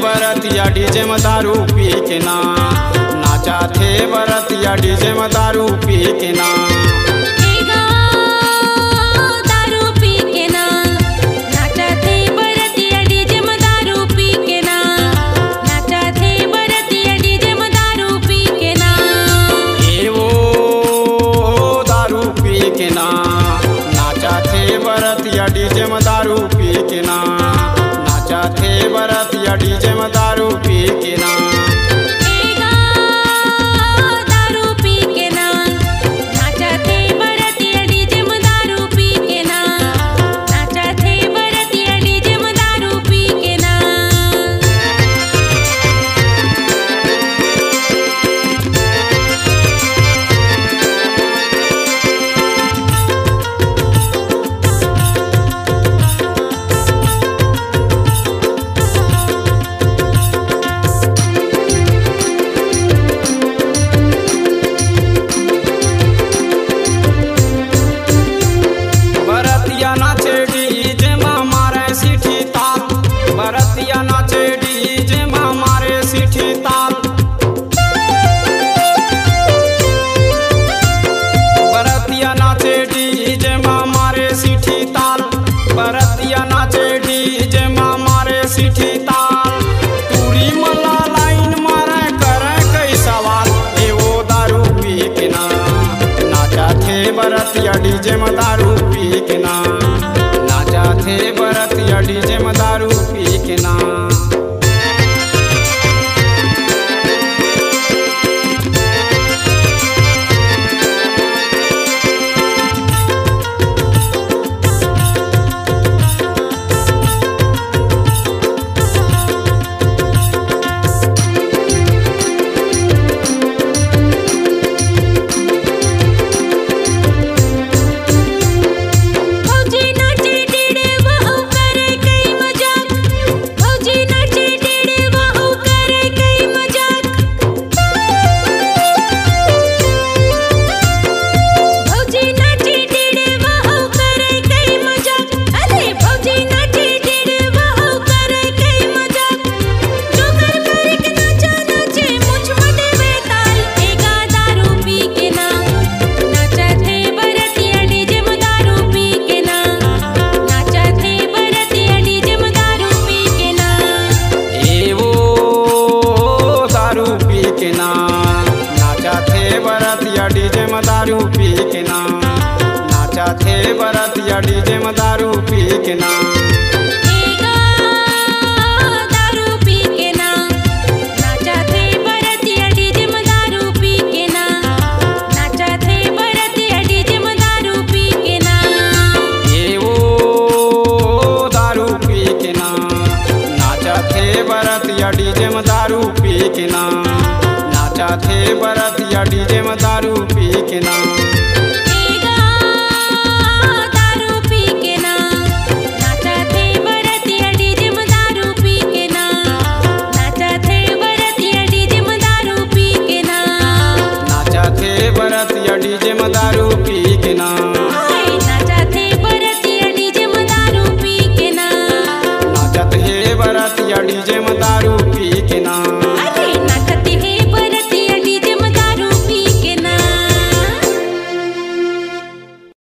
बरतिया डीजे में दारू पी के ना, नाचा थे बरतिया डीजे में दारू पी के ना। बरतिया डीजे में दारू पी के ना, नाचा थे बरतिया डीजे में दारू पी के ना। दारू पी के ना, नाचा थे बरतिया डीजे में दारू पी के ना, नाचा थे बरतिया डीजे में दारू पी के ना। बरतिया नाचे डीजे में मारे सीठी ताल, बरतिया नाचे डीजे में मारे सीठी ताल। बरतिया नाचे डीजे में मारे सीठी ताल, बरतिया नाचे डीजे में मारे सीठी ताल। तूरी मला लाइन मारे करे कई सवाल, ए वो दारू पी के ना, नाचा थे बरतिया डीजे में दारू पी के ना, नाचा थे बरतिया डीजे में दारू पी के ना। बरतिया डीजे में दारू पी के ना, नाचा थे बरतिया डीजे में दारू पी के ना। दारू पी के ना, नाचा थे बरतिया डीजे में दारू पी के ना, नाचा थे बरतिया डीजे में दारू पी के ना। ये वो दारू पी के ना, नाचा थे बरतिया डीजे में दारू पी के ना, नाचा थे बरतिया डीजे में दारू पी के ना।